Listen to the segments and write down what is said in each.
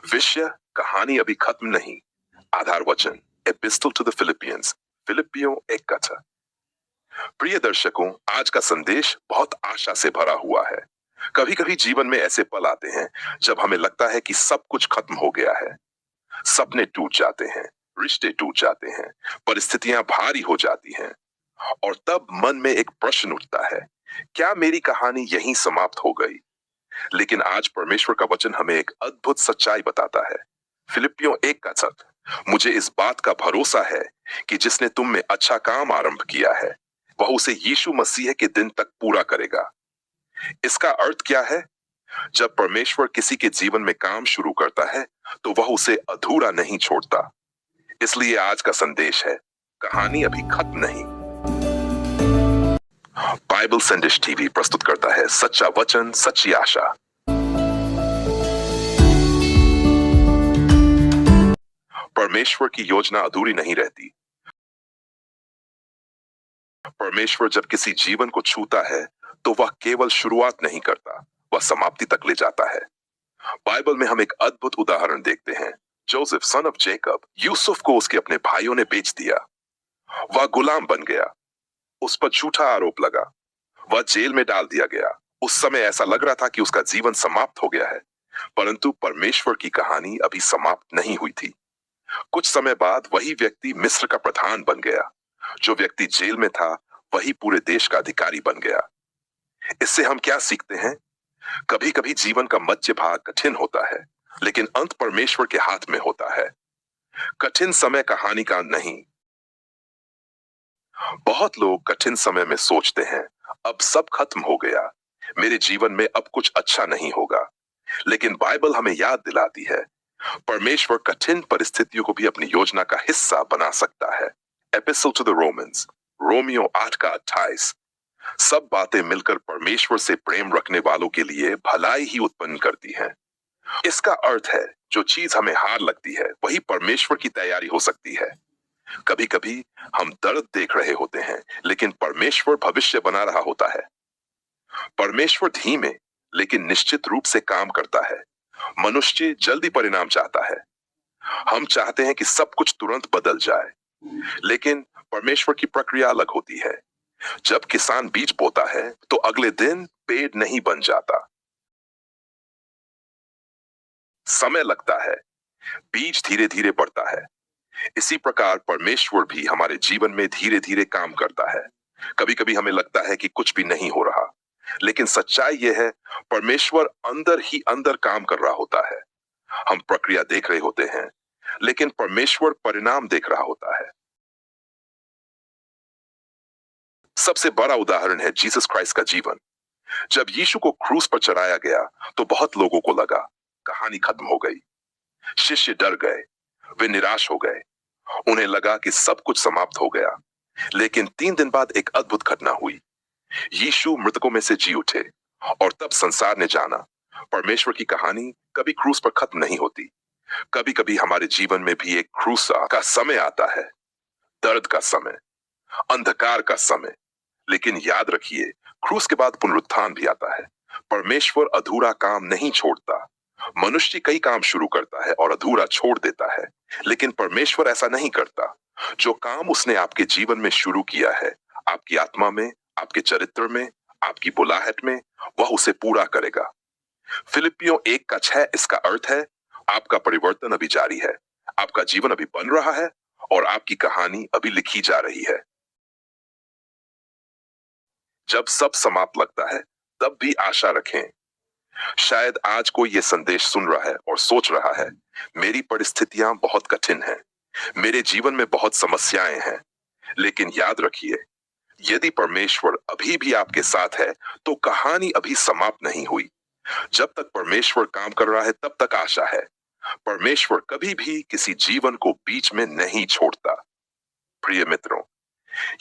विषय कहानी अभी खत्म नहीं। आधार वचन एपिस्टल टू द फिलिपियंस, फिलिपियों एक कथा। प्रिय दर्शकों, आज का संदेश बहुत आशा से भरा हुआ है। कभी कभी जीवन में ऐसे पल आते हैं जब हमें लगता है कि सब कुछ खत्म हो गया है। सपने टूट जाते हैं, रिश्ते टूट जाते हैं, परिस्थितियां भारी हो जाती हैं और तब मन में एक प्रश्न उठता है, क्या मेरी कहानी यहीं समाप्त हो गई? लेकिन आज परमेश्वर का वचन हमें एक अद्भुत सच्चाई बताता है। फिलिपियों एक का 7, मुझे इस बात का भरोसा है कि जिसने तुम में अच्छा काम आरंभ किया है वह उसे यीशु मसीह के दिन तक पूरा करेगा। इसका अर्थ क्या है? जब परमेश्वर किसी के जीवन में काम शुरू करता है तो वह उसे अधूरा नहीं छोड़ता। इसलिए आज का संदेश है, कहानी अभी खत्म नहीं। बाइबल संदेश टीवी प्रस्तुत करता है सच्चा वचन, सच्ची आशा। परमेश्वर की योजना अधूरी नहीं रहती। परमेश्वर जब किसी जीवन को छूता है तो वह केवल शुरुआत नहीं करता, वह समाप्ति तक ले जाता है। बाइबल में हम एक अद्भुत उदाहरण देखते हैं। Joseph son of Jacob, Yusuf को उसके अपने भाइयों ने बेच दिया। वह गुलाम बन गया, उस पर झूठा आरोप लगा, वह जेल में डाल दिया गया। उस समय ऐसा लग रहा था कि उसका जीवन समाप्त हो गया है, परंतु परमेश्वर की कहानी अभी समाप्त नहीं हुई थी। कुछ समय बाद वही व्यक्ति मिस्र का प्रधान बन गया। जो व्यक्ति जेल में था वही पूरे देश का अधिकारी बन गया। इससे हम क्या सीखते हैं? कभी कभी जीवन का मध्य भाग कठिन होता है, लेकिन अंत परमेश्वर के हाथ में होता है। कठिन समय कहानी का नहीं। बहुत लोग कठिन समय में सोचते हैं, अब सब खत्म हो गया, मेरे जीवन में अब कुछ अच्छा नहीं होगा। लेकिन बाइबल हमें याद दिलाती है, परमेश्वर कठिन परिस्थितियों को भी अपनी योजना का हिस्सा बना सकता है। एपिस्टल टू द रोमन्स, रोमियो 8 का 28। सब बातें मिलकर परमेश्वर से प्रेम रखने वालों के लिए भलाई ही उत्पन्न करती हैं। इसका अर्थ है, जो चीज हमें हार लगती है वही परमेश्वर की तैयारी हो सकती है। कभी कभी हम दर्द देख रहे होते हैं, लेकिन परमेश्वर भविष्य बना रहा होता है। परमेश्वर धीमे लेकिन निश्चित रूप से काम करता है। मनुष्य जल्दी परिणाम चाहता है। हम चाहते हैं कि सब कुछ तुरंत बदल जाए, लेकिन परमेश्वर की प्रक्रिया अलग होती है। जब किसान बीज बोता है तो अगले दिन पेड़ नहीं बन जाता। समय लगता है, बीज धीरे धीरे बढ़ता है। इसी प्रकार परमेश्वर भी हमारे जीवन में धीरे धीरे काम करता है। कभी कभी हमें लगता है कि कुछ भी नहीं हो रहा, लेकिन सच्चाई यह है, परमेश्वर अंदर ही अंदर काम कर रहा होता है। हम प्रक्रिया देख रहे होते हैं, लेकिन परमेश्वर परिणाम देख रहा होता है। सबसे बड़ा उदाहरण है जीसस क्राइस्ट का जीवन। जब यीशु को क्रूस पर चढ़ाया गया तो बहुत लोगों को लगा कहानी खत्म हो गई। शिष्य डर गए, वे निराश हो गए, उन्हें लगा कि सब कुछ समाप्त हो गया। लेकिन 3 दिन बाद एक अद्भुत घटना हुई। यीशु मृतकों में से जी उठे और तब संसार ने जाना, परमेश्वर की कहानी कभी क्रूस पर खत्म नहीं होती। कभी कभी हमारे जीवन में भी एक क्रूस का समय आता है, दर्द का समय, अंधकार का समय। लेकिन याद रखिए, क्रूस के बाद पुनरुत्थान भी आता है। परमेश्वर अधूरा काम नहीं छोड़ता। मनुष्य कई काम शुरू करता है और अधूरा छोड़ देता है, लेकिन परमेश्वर ऐसा नहीं करता। जो काम उसने आपके जीवन में शुरू किया है, आपकी आत्मा में, आपके चरित्र में, आपकी बुलाहट में, वह उसे पूरा करेगा। फिलिपियों 1 का 6 इसका अर्थ है, आपका परिवर्तन अभी जारी है, आपका जीवन अभी बन रहा है और आपकी कहानी अभी लिखी जा रही है। जब सब समाप्त लगता है तब भी आशा रखें। शायद आज कोई ये संदेश सुन रहा है और सोच रहा है, मेरी परिस्थितियां बहुत कठिन हैं, मेरे जीवन में बहुत समस्याएं हैं। लेकिन याद रखिए, यदि परमेश्वर अभी भी आपके साथ है तो कहानी अभी समाप्त नहीं हुई। जब तक परमेश्वर काम कर रहा है तब तक आशा है। परमेश्वर कभी भी किसी जीवन को बीच में नहीं छोड़ता। प्रिय मित्रों,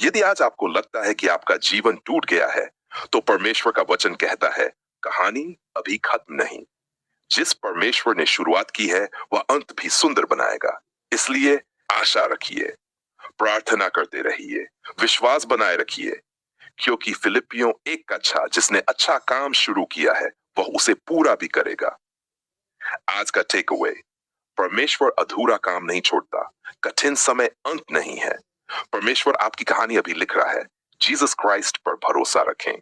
यदि आज आपको लगता है कि आपका जीवन टूट गया है, तो परमेश्वर का वचन कहता है, कहानी अभी खत्म नहीं। जिस परमेश्वर ने शुरुआत की है वह अंत भी सुंदर बनाएगा। इसलिए आशा रखिए, प्रार्थना करते रहिए, विश्वास बनाए रखिए, क्योंकि फिलिपियों 1 का 6 जिसने अच्छा काम शुरू किया है वह उसे पूरा भी करेगा। आज का टेक अवे, परमेश्वर अधूरा काम नहीं छोड़ता, कठिन समय अंत नहीं है। परमेश्वर आपकी कहानी अभी लिख रहा है। जीसस क्राइस्ट पर भरोसा रखें।